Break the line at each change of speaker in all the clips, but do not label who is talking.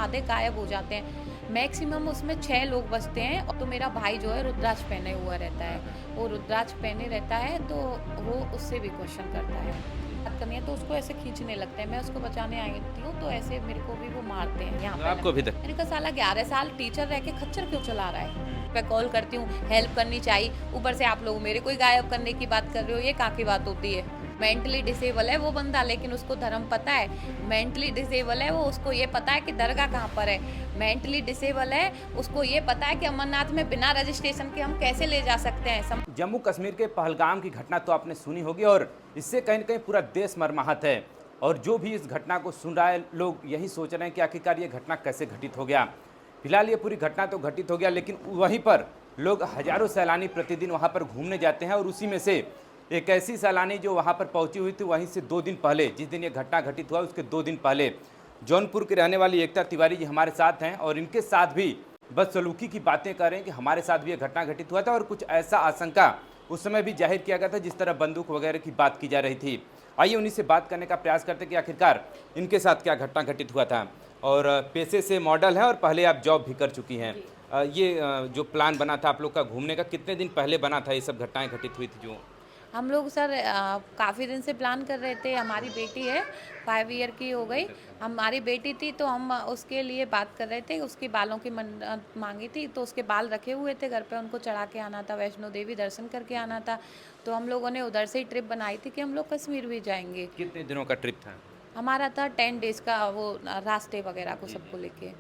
आधे गायब हो जाते हैं। मैक्सिमम उसमें 6 लोग बचते हैं। और तो मेरा भाई जो है रुद्राक्ष पहने हुआ रहता है, वो रुद्राक्ष पहने रहता है, तो वो उससे भी क्वेश्चन करता है। बात करनी है तो उसको ऐसे खींचने लगते हैं, मैं उसको बचाने आई हूँ तो ऐसे मेरे को भी वो मारते हैं यहाँ
तो
पे।
आपको भी तक
मैंने कहा साला 11 साल टीचर रह के खच्चर क्यों चला रहा है। मैं कॉल करती हूँ, हेल्प करनी चाहिए, ऊपर से आप लोग मेरे को ही गायब करने की बात कर रहे हो, ये कहाँ की बात होती है। मेंटली डिसेबल है वो बंदा, लेकिन उसको धर्म पता है। मेंटली डिसेबल है वो, उसको ये पता है कि दरगाह कहाँ पर है। मेंटली डिसेबल है, उसको ये पता है कि अमरनाथ में बिना रजिस्ट्रेशन के हम कैसे ले जा सकते हैं।
जम्मू कश्मीर के पहलगाम की घटना तो आपने सुनी होगी और इससे कहीं न कहीं पूरा देश मर्माहत है। और जो भी इस घटना को सुन रहा है, लोग यही सोच रहे हैं कि आखिरकार ये घटना कैसे घटित हो गया। फिलहाल ये पूरी घटना तो घटित हो गया, लेकिन वहीं पर लोग हजारों सैलानी प्रतिदिन वहाँ पर घूमने जाते हैं और उसी में से एक ऐसी सैलानी जो वहाँ पर पहुंची हुई थी, वहीं से 2 दिन पहले, जिस दिन ये घटना घटित हुआ उसके 2 दिन पहले जौनपुर की रहने वाली एकता तिवारी जी हमारे साथ हैं और इनके साथ भी बदसलूकी की बातें कर रहे हैं कि हमारे साथ भी यह घटना घटित हुआ था और कुछ ऐसा आशंका उस समय भी जाहिर किया गया था जिस तरह बंदूक वगैरह की बात की जा रही थी। आइए उन्हीं से बात करने का प्रयास करते कि आखिरकार इनके साथ क्या घटना घटित हुआ था। और पेशे से मॉडल है और पहले आप जॉब भी कर चुकी हैं। ये जो प्लान बना था आप लोग का घूमने का, कितने दिन पहले बना था ये सब घटनाएं घटित हुई थी जो?
हम लोग सर काफ़ी दिन से प्लान कर रहे थे। हमारी बेटी है, 5 ईयर की हो गई। हमारी बेटी थी तो हम उसके लिए बात कर रहे थे। उसके बालों की मन्नत मांगी थी, तो उसके बाल रखे हुए थे घर पे, उनको चढ़ा के आना था, वैष्णो देवी दर्शन करके आना था। तो हम लोगों ने उधर से ही ट्रिप बनाई थी कि हम लोग कश्मीर भी जाएंगे।
कितने दिनों का ट्रिप था?
हमारा था 10 डेज़ का, वो रास्ते वगैरह को
जी जी।
सबको लेके।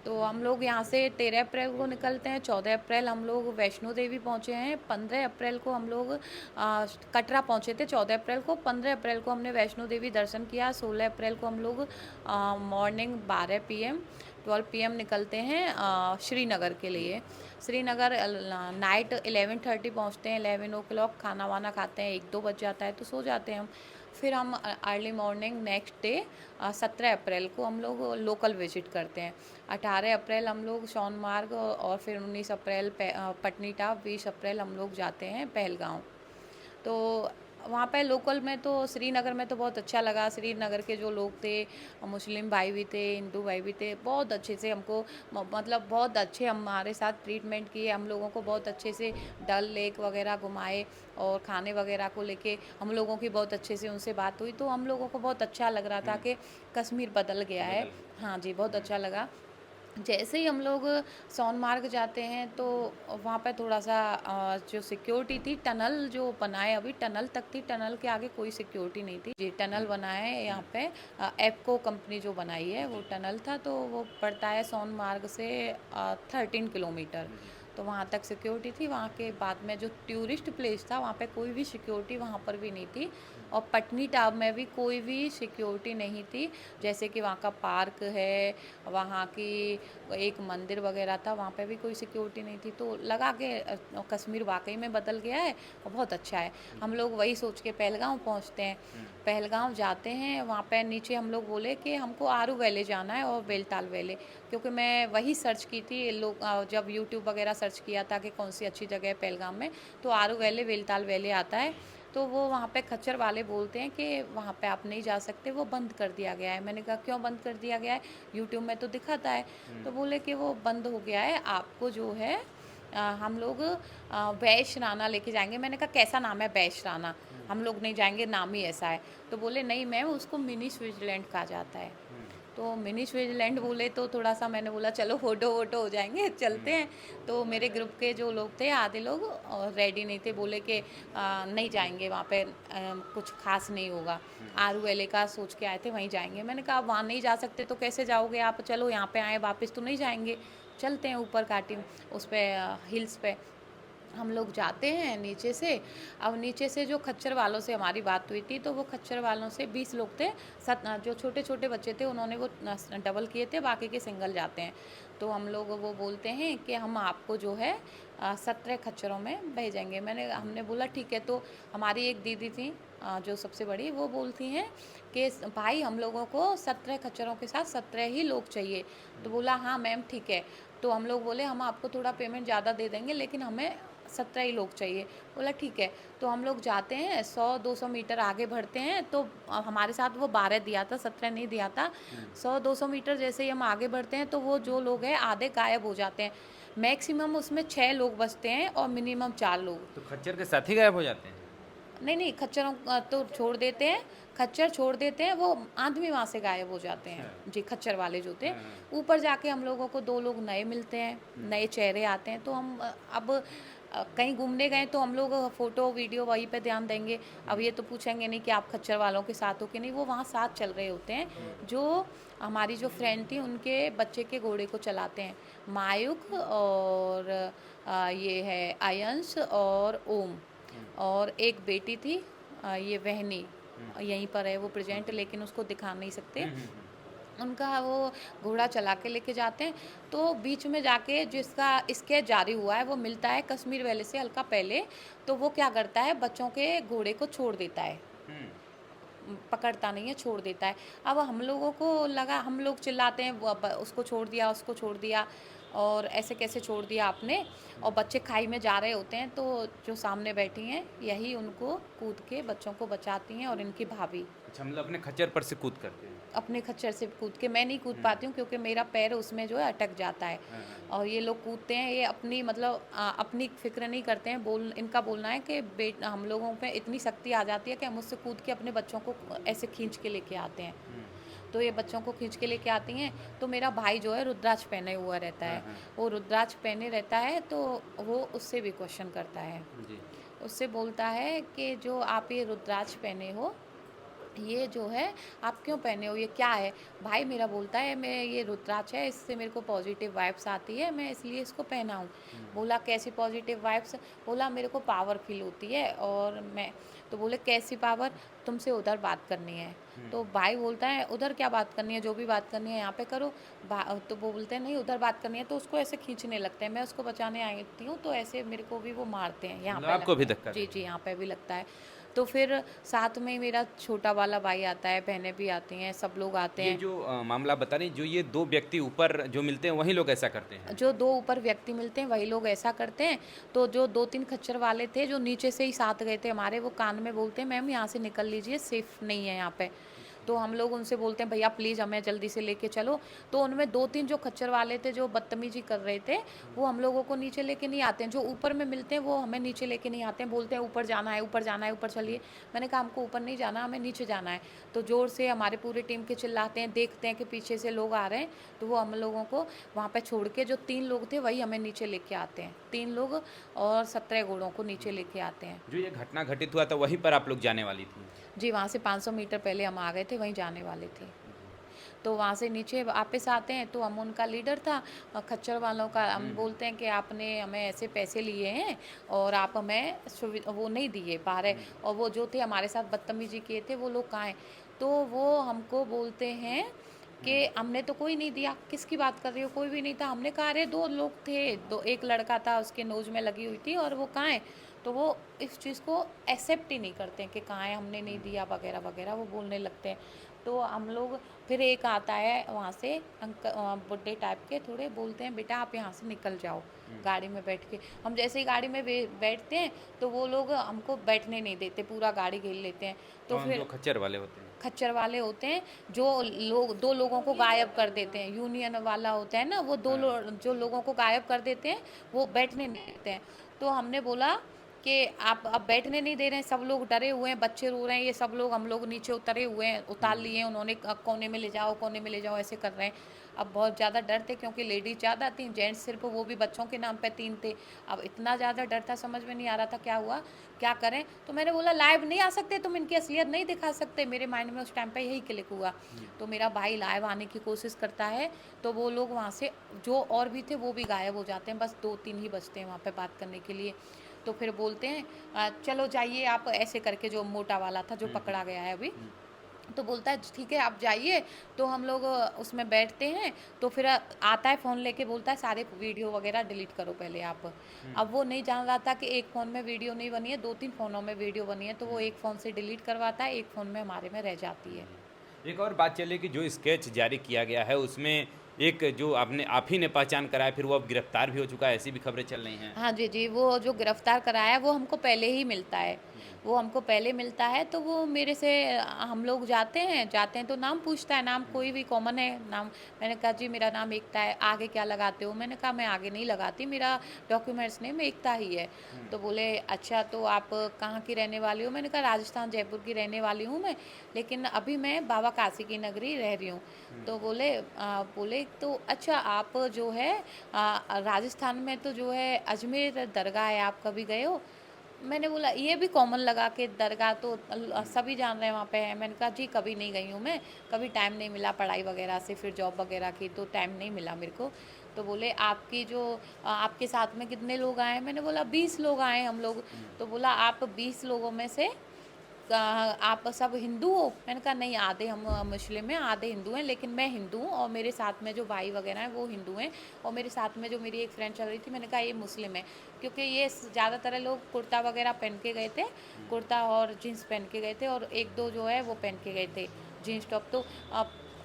तो हम लोग यहाँ से 13 अप्रैल को निकलते हैं, 14 अप्रैल हम लोग वैष्णो देवी पहुँचे हैं, 15 अप्रैल को हम लोग कटरा पहुँचे थे, 14 अप्रैल को, 15 अप्रैल को हमने वैष्णो देवी दर्शन किया, 16 अप्रैल को हम लोग मॉर्निंग 12 पीएम 12 पीएम निकलते हैं श्रीनगर के लिए। श्रीनगर नाइट 11:30 पहुँचते हैं, 11 ओ क्लॉक खाना वाना खाते हैं, 1-2 बज जाता है तो सो जाते हैं हम। फिर हम अर्ली मॉर्निंग नेक्स्ट डे 17 अप्रैल को हम लोग लोकल विजिट करते हैं। 18 अप्रैल हम लोग सोनमार्ग और फिर 19 अप्रैल पटनी टॉप, 20 अप्रैल हम लोग जाते हैं पहलगाँव। तो वहाँ पे लोकल में तो श्रीनगर में तो बहुत अच्छा लगा। श्रीनगर के जो लोग थे, मुस्लिम भाई भी थे, हिंदू भाई भी थे, बहुत अच्छे से हमको मतलब बहुत अच्छे हमारे साथ ट्रीटमेंट किए। हम लोगों को बहुत अच्छे से डल लेक वगैरह घुमाए और खाने वगैरह को लेके हम लोगों की बहुत अच्छे से उनसे बात हुई। तो हम लोगों को बहुत अच्छा लग रहा था कि कश्मीर बदल गया है। हाँ जी, बहुत अच्छा लगा। जैसे ही हम लोग सोनमार्ग जाते हैं तो वहाँ पे थोड़ा-सा जो सिक्योरिटी थी, टनल जो बना है अभी, टनल तक थी, टनल के आगे कोई सिक्योरिटी नहीं थी। जी, टनल बना है यहाँ पे, एप्को कंपनी जो बनाई है वो टनल था, तो वो पड़ता है सोनमार्ग से 13 किलोमीटर। तो वहाँ तक सिक्योरिटी थी। वहाँ के बाद में जो टूरिस्ट प्लेस था वहाँ पे कोई भी सिक्योरिटी वहाँ पर भी नहीं थी और पटनी टॉप में भी कोई भी सिक्योरिटी नहीं थी। जैसे कि वहाँ का पार्क है, वहाँ की एक मंदिर वगैरह था, वहाँ पे भी कोई सिक्योरिटी नहीं थी। तो लगा कि कश्मीर वाकई में बदल गया है और बहुत अच्छा है। हम लोग वही सोच के पहलगाँव पहुँचते हैं। पहलगाँव जाते हैं, वहाँ पे नीचे हम लोग बोले कि हमको आरू वैली जाना है और बेलताल वैली, क्योंकि मैं वही सर्च की थी। लोग जब यूट्यूब वगैरह सर्च किया था कि कौन सी अच्छी जगह है पहलगाम में, तो आरू वैली बेलताल वैली आता है। तो वो वहाँ पे खच्चर वाले बोलते हैं कि वहाँ पे आप नहीं जा सकते, वो बंद कर दिया गया है। मैंने कहा क्यों बंद कर दिया गया है, यूट्यूब में तो दिखाता है। तो बोले कि वो बंद हो गया है, आपको जो है हम लोग वैश राना लेके जाएंगे। मैंने कहा कैसा नाम है वैश राना, हम लोग नहीं जाएंगे, नाम ही ऐसा है। तो बोले नहीं मैम, उसको मिनी स्विट्जरलैंड कहा जाता है। तो मिनी स्विट्जरलैंड बोले तो थोड़ा सा मैंने बोला चलो फ़ोटो वोटो हो जाएंगे, चलते हैं। तो मेरे ग्रुप के जो लोग थे, आधे लोग रेडी नहीं थे, बोले कि नहीं जाएंगे वहाँ पे, कुछ खास नहीं होगा। आरू एले का सोच के आए थे वहीं जाएंगे। मैंने कहा वहाँ नहीं जा सकते तो कैसे जाओगे आप, चलो यहाँ पे आए वापस तो नहीं जाएंगे, चलते हैं ऊपर काटी उस पर हिल्स पे। हम लोग जाते हैं नीचे से। अब नीचे से जो खच्चर वालों से हमारी बात हुई थी, तो वो खच्चर वालों से 20 लोग थे, जो छोटे छोटे बच्चे थे उन्होंने वो डबल किए थे, बाकी के सिंगल जाते हैं। तो हम लोग वो बोलते हैं कि हम आपको जो है 17 खच्चरों में भेजेंगे। हमने बोला ठीक है। तो हमारी एक दीदी थी जो सबसे बड़ी, वो बोलती हैं कि भाई हम लोगों को 17 खच्चरों के साथ 17 ही लोग चाहिए। तो बोला हाँ मैम ठीक है। तो हम लोग बोले हम आपको थोड़ा पेमेंट ज़्यादा दे देंगे, लेकिन हमें 17 ही लोग चाहिए। बोला ठीक है। तो हम लोग जाते हैं 100-200 मीटर आगे बढ़ते हैं, तो हमारे साथ वो 12 दिया था, 17 नहीं दिया था। 100-200 मीटर जैसे ही हम आगे बढ़ते हैं तो वो जो लोग हैं आधे गायब हो जाते हैं। मैक्सिमम उसमें 6 लोग बचते हैं और मिनिमम 4 लोग।
तो खच्चर के साथ ही गायब हो जाते हैं?
नहीं, नहीं, खच्चरों तो छोड़ देते हैं, खच्चर छोड़ देते हैं, वो आदमी वहाँ से गायब हो जाते हैं।
अच्छा।
जी, खच्चर वाले जो थे।
हाँ, हाँ।
ऊपर जाके हम लोगों को 2 लोग नए मिलते हैं, नए चेहरे आते हैं, तो हम अब कहीं घूमने गए तो हम लोग फ़ोटो, वीडियो वहीं पे ध्यान देंगे। अब ये तो पूछेंगे नहीं कि आप खच्चर वालों के साथ हो कि नहीं, वो वहाँ साथ चल रहे होते हैं। जो हमारी जो फ्रेंड थी, उनके बच्चे के घोड़े को चलाते हैं। मायूक और ये है आयंश और ओम। और एक बेटी थी, ये वहनी, यहीं पर है वो प्रेजेंट, लेकिन उसको दिखा नहीं सकते। उनका वो घोड़ा चला के लेके जाते हैं। तो बीच में जाके जिसका स्केच जारी हुआ है वो मिलता है कश्मीर वैली से हल्का पहले। तो वो क्या करता है, बच्चों के घोड़े को छोड़ देता है, पकड़ता नहीं है, छोड़ देता है। अब हम लोगों को लगा, हम लोग चिल्लाते हैं, वो उसको छोड़ दिया, उसको छोड़ दिया, और ऐसे कैसे छोड़ दिया आपने। और बच्चे खाई में जा रहे होते हैं, तो जो सामने बैठी हैं यही उनको कूद के बच्चों को बचाती हैं, और इनकी भाभी
अच्छा, मतलब अपने खच्चर पर से कूद करते हैं।
अपने खच्चर से कूद के, मैं नहीं कूद पाती हूँ क्योंकि मेरा पैर उसमें जो है अटक जाता है।
हाँ, हाँ।
और ये लोग कूदते हैं, ये अपनी मतलब अपनी फिक्र नहीं करते हैं। इनका बोलना है कि हम लोगों पे इतनी शक्ति आ जाती है कि हम उससे कूद के अपने बच्चों को ऐसे खींच के लेके आते हैं। तो ये बच्चों को खींच के लेके आती हैं। तो मेरा भाई जो है रुद्राक्ष पहने हुआ रहता
हाँ,
है,
हाँ।
वो रुद्राक्ष पहने रहता है, तो वो उससे भी क्वेश्चन करता है।
जी।
उससे बोलता है कि जो आप ये रुद्राक्ष पहने हो, ये जो है आप क्यों पहने हो, ये क्या है? भाई मेरा बोलता है, मैं ये रुद्राक्ष है, इससे मेरे को पॉजिटिव वाइब्स आती है, मैं इसलिए इसको पहना हूँ। बोला कैसी पॉजिटिव वाइब्स? बोला मेरे को पावर फील होती है, और मैं, तो बोले कैसी पावर? तुमसे उधर बात करनी है। तो भाई बोलता है उधर क्या बात करनी है, जो भी बात करनी है यहाँ पे करो। तो वो बोलते हैं नहीं उधर बात करनी है, तो उसको ऐसे खींचने लगते हैं। मैं उसको बचाने आई हूँ, तो ऐसे मेरे को भी वो मारते हैं, यहाँ
मतलब
पे
आपको भी
लगता है।
धक्का
जी,
देते
जी,
हैं?
यहाँ पे भी लगता है। तो फिर साथ में ही मेरा छोटा वाला भाई आता है, बहनें भी आती हैं, सब लोग आते
ये
हैं।
जो मामला बता रही, जो ये 2 व्यक्ति ऊपर जो मिलते हैं वही लोग ऐसा करते हैं?
जो 2 ऊपर व्यक्ति मिलते हैं वही लोग ऐसा करते हैं। तो जो 2-3 खच्चर वाले थे जो नीचे से ही साथ गए थे हमारे, वो कान में बोलते हैं मैम यहाँ से निकल लीजिए, सेफ नहीं है यहाँ पे। तो हम लोग उनसे बोलते हैं भैया प्लीज़ हमें जल्दी से लेके चलो। तो उनमें 2-3 जो खच्चर वाले थे जो बदतमीजी कर रहे थे, वो हम लोगों को नीचे लेके नहीं आते हैं। जो ऊपर में मिलते हैं वो हमें नीचे लेके नहीं आते हैं, बोलते हैं ऊपर जाना है, ऊपर जाना है, ऊपर चलिए। मैंने कहा हमको ऊपर नहीं जाना, हमें नीचे जाना है। तो ज़ोर से हमारे पूरी टीम के चिल्लाते हैं, देखते हैं कि पीछे से लोग आ रहे हैं, तो वो हम लोगों को वहाँ पे छोड़ के, जो 3 लोग थे वही हमें नीचे लेके आते हैं। 3 लोग और 17 घोड़ों को नीचे लेके आते हैं।
जो ये घटना घटित हुआ था वहीं पर आप लोग जाने वाली थी?
जी, वहाँ से 500 मीटर पहले हम आ गए थे, वहीं जाने वाले थे। तो वहाँ से नीचे वापस आते हैं, तो हम उनका लीडर था खच्चर वालों का, हम बोलते हैं कि आपने हमें ऐसे पैसे लिए हैं और आप हमें वो नहीं दिए बाहर, और वो जो थे हमारे साथ बदतमीजी किए थे वो लोग कहाँ हैं? तो वो हमको बोलते हैं कि हमने तो कोई नहीं दिया। किसकी बात कर रही हो, कोई भी नहीं था। हमने कहा अरे 2 लोग थे, दो, एक लड़का था उसके नोज़ में लगी हुई थी, और वो कहाँ है? तो वो इस चीज़ को एक्सेप्ट ही नहीं करते हैं कि कहाँ है, हमने नहीं दिया वगैरह वगैरह, वो बोलने लगते हैं। तो हम लोग, फिर एक आता है वहाँ से बुड्ढे टाइप के थोड़े, बोलते हैं बेटा आप यहाँ से निकल जाओ गाड़ी में बैठ के। हम जैसे ही गाड़ी में बैठते हैं तो वो लोग हमको बैठने नहीं देते, पूरा गाड़ी घेर लेते हैं। तो
कौन, जो
फिर
खच्चर वाले होते हैं?
खच्चर वाले होते हैं, जो लोग 2 लोगों को गायब कर देते हैं, यूनियन वाला होता है ना, वो जो लोगों को गायब कर देते हैं, वो बैठने नहीं देते हैं। तो हमने बोला कि आप अब बैठने नहीं दे रहे हैं, सब लोग डरे हुए हैं, बच्चे रो रहे हैं, ये सब लोग, हम लोग नीचे उतरे हुए हैं, उतार लिए हैं उन्होंने, कोने में ले जाओ, कोने में ले जाओ, ऐसे कर रहे हैं। अब बहुत ज़्यादा डर थे क्योंकि लेडीज ज़्यादा थी, जेंट्स सिर्फ, वो भी बच्चों के नाम पे 3 थे। अब इतना ज़्यादा डर था, समझ में नहीं आ रहा था क्या हुआ, क्या करें। तो मैंने बोला लाइव नहीं आ सकते, तुम इनकी असलियत नहीं दिखा सकते। मेरे माइंड में उस टाइम पे यही क्लिक हुआ। तो मेरा भाई लाइव आने की कोशिश करता है, तो वो लोग वहाँ से जो और भी थे वो भी गायब हो जाते हैं, बस 2-3 ही बचते हैं वहाँ पे बात करने के लिए। तो फिर बोलते हैं चलो जाइए आप, ऐसे करके, जो मोटा वाला था जो पकड़ा गया है अभी, तो बोलता है ठीक है आप जाइए। तो हम लोग उसमें बैठते हैं, तो फिर आता है फ़ोन लेके, बोलता है सारे वीडियो वगैरह डिलीट करो पहले आप। अब वो नहीं जान रहा था कि एक फ़ोन में वीडियो नहीं बनी है, 2-3 फ़ोनों में वीडियो बनी है, तो वो एक फ़ोन से डिलीट करवाता है, एक फ़ोन में हमारे में रह जाती है।
एक और बात चले कि जो स्केच जारी किया गया है उसमें एक जो आपने आप ही ने पहचान कराया, फिर वो अब गिरफ्तार भी हो चुका है, ऐसी भी खबरें चल रही हैं।
हाँ जी, जी, वो जो गिरफ्तार कराया वो हमको पहले ही मिलता है। वो हमको पहले मिलता है तो वो मेरे से हम लोग जाते हैं तो नाम पूछता है, नाम कोई भी कॉमन है नाम। मैंने कहा जी मेरा नाम एकता है, आगे क्या लगाते हो? मैंने कहा मैं आगे नहीं लगाती, मेरा डॉक्यूमेंट्स नेम एकता ही है। तो बोले अच्छा तो आप कहाँ की रहने वाली हो? मैंने कहा राजस्थान जयपुर की रहने वाली हूँ मैं, लेकिन अभी मैं बाबा काशी की नगरी रह रही हूँ। तो बोले तो अच्छा आप जो है राजस्थान में तो जो है अजमेर दरगाह है, आप कभी गए हो? मैंने बोला ये भी कॉमन लगा कि दरगाह तो सभी जान रहे हैं वहाँ पे है। मैंने कहा जी कभी नहीं गई हूँ मैं, कभी टाइम नहीं मिला पढ़ाई वगैरह से, फिर जॉब वगैरह की तो टाइम नहीं मिला मेरे को। तो बोले आपकी जो आपके साथ में कितने लोग आए हैं? मैंने बोला 20 लोग आए हैं हम लोग। तो बोला आप 20 लोगों में से आप सब हिंदू हो? मैंने कहा नहीं आधे हम मुस्लिम हैं आधे हिंदू हैं, लेकिन मैं हिंदू हूँ और मेरे साथ में जो भाई वगैरह हैं वो हिंदू हैं, और मेरे साथ में जो मेरी एक फ्रेंड चल रही थी मैंने कहा ये मुस्लिम है, क्योंकि ये ज़्यादातर लोग कुर्ता वगैरह पहन के गए थे, कुर्ता और जीन्स पहन के गए थे, और एक दो जो है वो पहन के गए थे जीन्स टॉप। तो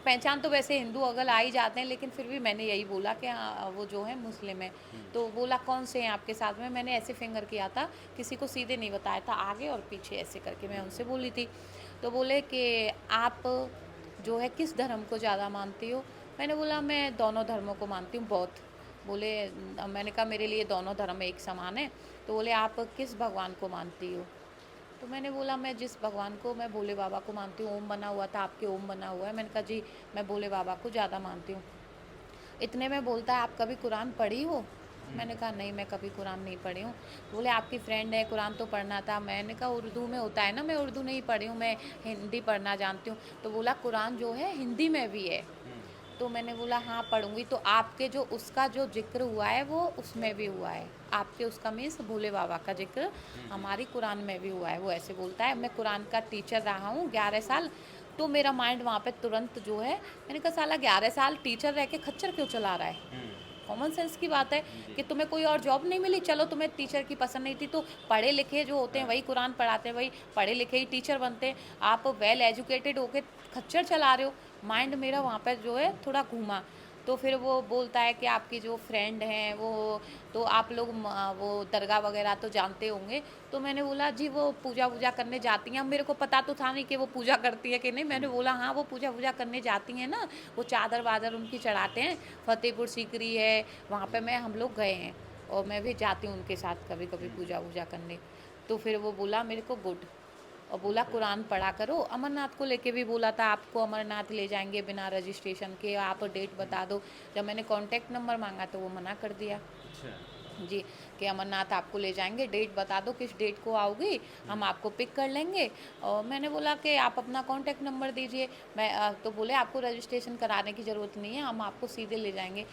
पहचान तो वैसे हिंदू अगर आ ही जाते हैं, लेकिन फिर भी मैंने यही बोला कि हाँ वो जो है मुस्लिम है। तो बोला कौन से हैं आपके साथ में? मैंने ऐसे फिंगर किया था, किसी को सीधे नहीं बताया था, आगे और पीछे ऐसे करके मैं उनसे बोली थी। तो बोले कि आप जो है किस धर्म को ज़्यादा मानती हो? मैंने बोला मैं दोनों धर्मों को मानती हूँ बौद्ध। बोले मैंने कहा मेरे लिए दोनों धर्म एक समान है। तो बोले आप किस भगवान को मानती हो? तो मैंने बोला मैं जिस भगवान को, मैं भोले बाबा को मानती हूँ, ओम बना हुआ था आपके ओम बना हुआ है। मैंने कहा जी मैं भोले बाबा को ज़्यादा मानती हूँ। इतने में बोलता है आप कभी कुरान पढ़ी हो? मैंने कहा नहीं मैं कभी कुरान नहीं पढ़ी हूँ। बोले आपकी फ्रेंड है कुरान तो पढ़ना था। मैंने कहा उर्दू में होता है ना, मैं उर्दू नहीं पढ़ी हूँ, मैं हिंदी पढ़ना जानती हूँ। तो बोला कुरान जो है हिंदी में भी है। तो मैंने बोला हाँ पढ़ूंगी। तो आपके जो उसका जो जिक्र हुआ है वो उसमें भी हुआ है, आपके उसका मीन्स भोले बाबा का जिक्र हमारी कुरान में भी हुआ है। वो ऐसे बोलता है। मैं कुरान का टीचर रहा हूँ 11 साल। तो मेरा माइंड वहाँ पे तुरंत जो है, मैंने कहा साला 11 साल टीचर रह के खच्चर क्यों चला रहा है? कॉमन सेंस की बात है कि तुम्हें कोई और जॉब नहीं मिली, चलो तुम्हें टीचर की पसंद नहीं थी तो पढ़े लिखे जो होते हैं वही कुरान पढ़ाते हैं, वही पढ़े लिखे ही टीचर बनते हैं। आप वेल एजुकेटेड होके खच्चर चला रहे हो। माइंड मेरा वहाँ पर जो है थोड़ा घूमा। तो फिर वो बोलता है कि आपकी जो फ्रेंड हैं वो, तो आप लोग वो दरगाह वगैरह तो जानते होंगे। तो मैंने बोला जी वो पूजा वूजा करने जाती हैं। अब मेरे को पता तो था नहीं कि वो पूजा करती है कि नहीं। मैंने बोला हाँ वो पूजा वूजा करने जाती हैं ना, वो चादर वादर उनकी चढ़ाते हैं, फतेहपुर सीकरी है वहाँ पे मैं हम लोग गए हैं, और मैं भी जाती हूँ उनके साथ कभी कभी पूजा वूजा करने। तो फिर वो बोला मेरे को गुड, और बोला कुरान पढ़ा करो। अमरनाथ को लेके भी बोला था आपको अमरनाथ ले जाएंगे बिना रजिस्ट्रेशन के, आप डेट बता दो। जब मैंने कॉन्टैक्ट नंबर मांगा तो वो मना कर दिया जी, कि अमरनाथ आपको ले जाएंगे, डेट बता दो किस डेट को आओगी, हम आपको पिक कर लेंगे। और मैंने बोला कि आप अपना कॉन्टैक्ट नंबर दीजिए। तो बोले आपको रजिस्ट्रेशन कराने की ज़रूरत नहीं है, हम आपको सीधे ले जाएंगे।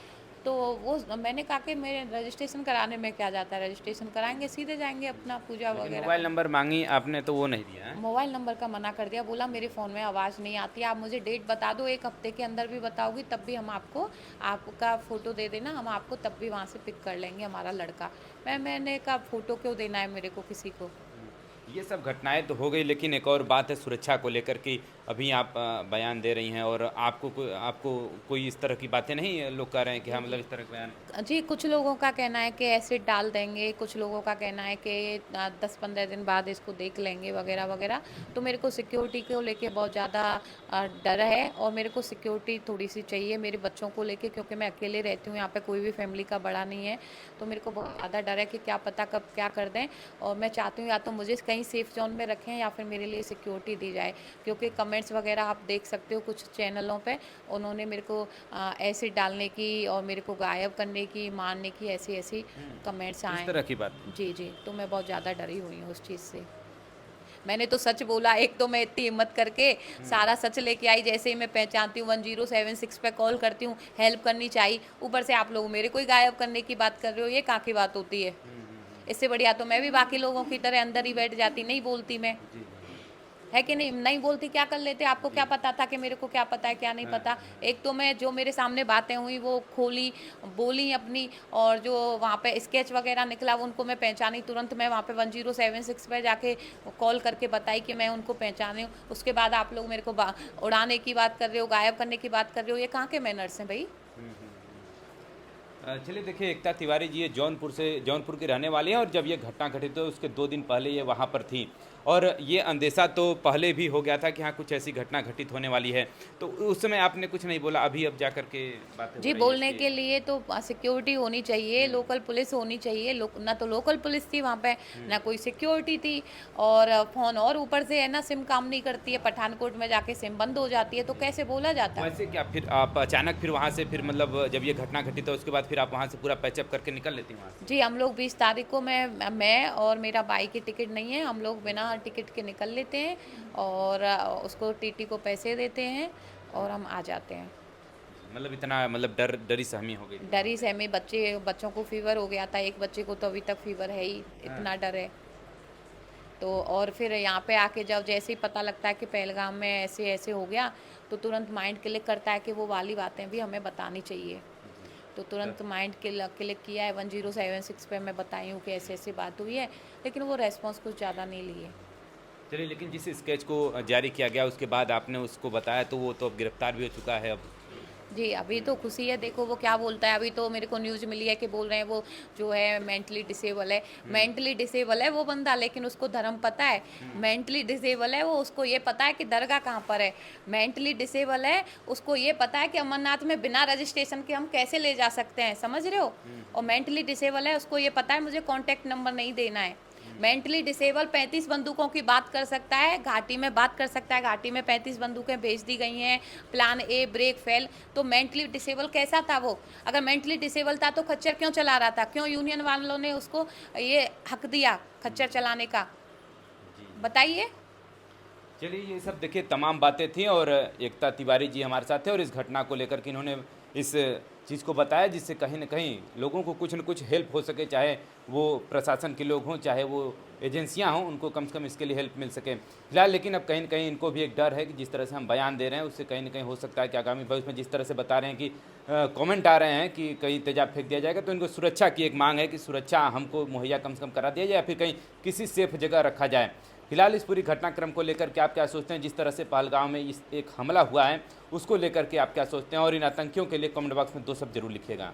तो वो मैंने कहा कि मेरे रजिस्ट्रेशन कराने में क्या जाता है, रजिस्ट्रेशन कराएंगे सीधे जाएंगे अपना पूजा
लेकिन
वगैरह।
मोबाइल नंबर मांगी आपने तो वो नहीं दिया है?
मोबाइल नंबर का मना कर दिया। बोला मेरे फ़ोन में आवाज़ नहीं आती, आप मुझे डेट बता दो, एक हफ्ते के अंदर भी बताओगी तब भी हम आपको, आपका फ़ोटो दे देना, हम आपको तब भी वहाँ से पिक कर लेंगे हमारा लड़का। मैंने कहा फ़ोटो क्यों देना है मेरे को किसी को?
ये सब घटनाएं तो हो गई, लेकिन एक और बात है सुरक्षा को लेकर कि अभी आप बयान दे रही हैं, और आपको कोई इस तरह की बातें नहीं लोग कह रहे हैं कि हाँ मतलब इस तरह के बयान?
जी, कुछ लोगों का कहना है कि एसिड डाल देंगे, कुछ लोगों का कहना है कि 10-15 दिन बाद इसको देख लेंगे वगैरह वगैरह। तो मेरे को सिक्योरिटी को लेके बहुत ज़्यादा डर है, और मेरे को सिक्योरिटी थोड़ी-सी चाहिए मेरे बच्चों को लेके, क्योंकि मैं अकेले रहती हूँ यहाँ पे, कोई भी फैमिली का बड़ा नहीं है। तो मेरे को बहुत ज़्यादा डर है कि क्या पता कब क्या कर दें, और मैं चाहती हूँ या तो मुझे कहीं सेफ ज़ोन में रखें या फिर मेरे लिए सिक्योरिटी दी जाए। क्योंकि कमेंट्स वगैरह आप देख सकते हो कुछ चैनलों पे, उन्होंने मेरे को एसिड डालने की और मेरे को गायब करने की, मारने की, ऐसी-ऐसी कमेंट्स
इस
आए
तरह
हैं।
की बात?
जी, जी, तो मैं बहुत ज़्यादा डरी हुई हूँ उस चीज़ से। मैंने तो सच बोला, एक तो मैं इतनी हिम्मत करके सारा सच लेके आई, जैसे ही मैं पहचानती हूँ 1076 पे कॉल करती हूँ, हेल्प करनी चाहिए, ऊपर से आप लोग मेरे को ही गायब करने की बात कर रहे हो, ये कहाँ की बात होती है? इससे बढ़िया तो मैं भी बाकी लोगों की तरह अंदर ही बैठ जाती, नहीं बोलती मैं।
जी जी
है कि नहीं? नहीं बोलती क्या कर लेते? आपको
जी।
क्या पता था कि मेरे को क्या पता है क्या नहीं
हाँ
पता?
हाँ हाँ।
एक तो मैं जो मेरे सामने बातें हुई वो खोली, बोली अपनी, और जो वहाँ पे स्केच वगैरह निकला वो उनको मैं पहचानी, तुरंत मैं वहाँ पे 1076 पे जाके कॉल करके बताई कि मैं उनको पहचानी हूँ। उसके बाद आप लोग मेरे को उड़ाने की बात कर रहे हो, गायब करने की बात कर रहे हो, ये कहाँ के मैनर्स हैं भई?
चलिए देखिए, एकता तिवारी जी ये जौनपुर की रहने वाली हैं और जब ये घटना घटित हुई उसके 2 दिन पहले ये वहाँ पर थी और ये अंदेशा तो पहले भी हो गया था कि हाँ कुछ ऐसी घटना घटित होने वाली है। तो उस समय आपने कुछ नहीं बोला, अभी अब जा कर के बातें हो
जी,
रही है
बोलने
कि
के लिए तो सिक्योरिटी होनी चाहिए, लोकल पुलिस होनी चाहिए। ना तो लोकल पुलिस थी वहाँ पे, ना कोई सिक्योरिटी थी और फ़ोन और ऊपर से है ना सिम काम नहीं करती है, पठानकोट में जाके सिम बंद हो जाती है, तो कैसे बोला जाता?
वैसे क्या फिर आप अचानक फिर वहाँ से फिर मतलब जब ये घटना घटित है उसके बाद फिर आप वहाँ से पूरा पैचअप करके निकल लेती हैं वहाँ से?
जी, हम लोग 20 तारीख को मैं और मेरा भाई की टिकट नहीं है, हम लोग बिना टिकट के निकल लेते हैं और उसको टीटी को पैसे देते हैं और हम आ जाते हैं।
मतलब इतना मतलब डरी सहमी हो गई थी वहाँ
डरी
पे।
सहमी बच्चों को फ़ीवर हो गया था, एक बच्चे को तो अभी तक फ़ीवर है ही,
हाँ।
इतना डर है। तो और फिर यहाँ पे आके जब जैसे ही पता लगता है कि पहलगाम में ऐसे-ऐसे हो गया, तो तुरंत माइंड क्लिक करता है कि वो वाली बातें भी हमें बतानी चाहिए।
जी।
तो तुरंत माइंड क्लिक किया है 1076 पे मैं बताई हूँ कि ऐसे-ऐसे बात हुई है, लेकिन वो रिस्पॉन्स कुछ ज़्यादा नहीं लिए।
चलिए, लेकिन जिस स्केच को जारी किया गया उसके बाद आपने उसको बताया तो वो तो अब गिरफ्तार भी हो चुका है अब।
जी, अभी तो खुशी है, देखो वो क्या बोलता है। अभी तो मेरे को न्यूज़ मिली है कि बोल रहे हैं वो जो है मेंटली डिसेबल है। मेंटली डिसेबल है वो बंदा, लेकिन उसको धर्म पता है। मेंटली डिसेबल है वो, उसको ये पता है कि दरगाह कहाँ पर है। मेंटली डिसेबल है, उसको ये पता है कि अमरनाथ में बिना रजिस्ट्रेशन के हम कैसे ले जा सकते हैं, समझ रहे हो? और मेंटली डिसेबल है, उसको ये पता है मुझे कॉन्टैक्ट नंबर नहीं देना है। मेंटली डिसेबल 35 बंदूकों की बात कर सकता है, घाटी में बात कर सकता है, घाटी में 35 बंदूकें भेज दी गई हैं, प्लान ए ब्रेक फेल। तो मेंटली डिसेबल कैसा था वो? अगर मेंटली डिसेबल था तो खच्चर क्यों चला रहा था? क्यों यूनियन वालों ने उसको ये हक दिया खच्चर चलाने का?
जी।
बताइए।
चलिए, ये सब देखिए तमाम बातें थी और एकता तिवारी जी हमारे साथ थे और इस घटना को लेकर के इन्होंने इस चीज़ को बताया जिससे कहीं न कहीं लोगों को कुछ न कुछ हेल्प हो सके, चाहे वो प्रशासन के लोग हों, चाहे वो एजेंसियां हों, उनको कम से कम इसके लिए हेल्प मिल सके। फिलहाल लेकिन अब कहीं न कहीं इनको भी एक डर है कि जिस तरह से हम बयान दे रहे हैं उससे कहीं न कहीं हो सकता है कि आगामी भविष्य में जिस तरह से बता रहे हैं कि कमेंट आ रहे हैं कि कहीं तेजाब फेंक दिया जाएगा, तो इनको सुरक्षा की एक मांग है कि सुरक्षा हमको मुहैया कम से कम करा दिया जाए या फिर कहीं किसी सेफ जगह रखा जाए। फिलहाल इस पूरी घटनाक्रम को लेकर के आप क्या सोचते हैं, जिस तरह से पहलगाम में इस एक हमला हुआ है उसको लेकर के आप क्या सोचते हैं, और इन आतंकियों के लिए कमेंट बॉक्स में 2 शब्द जरूर लिखिएगा।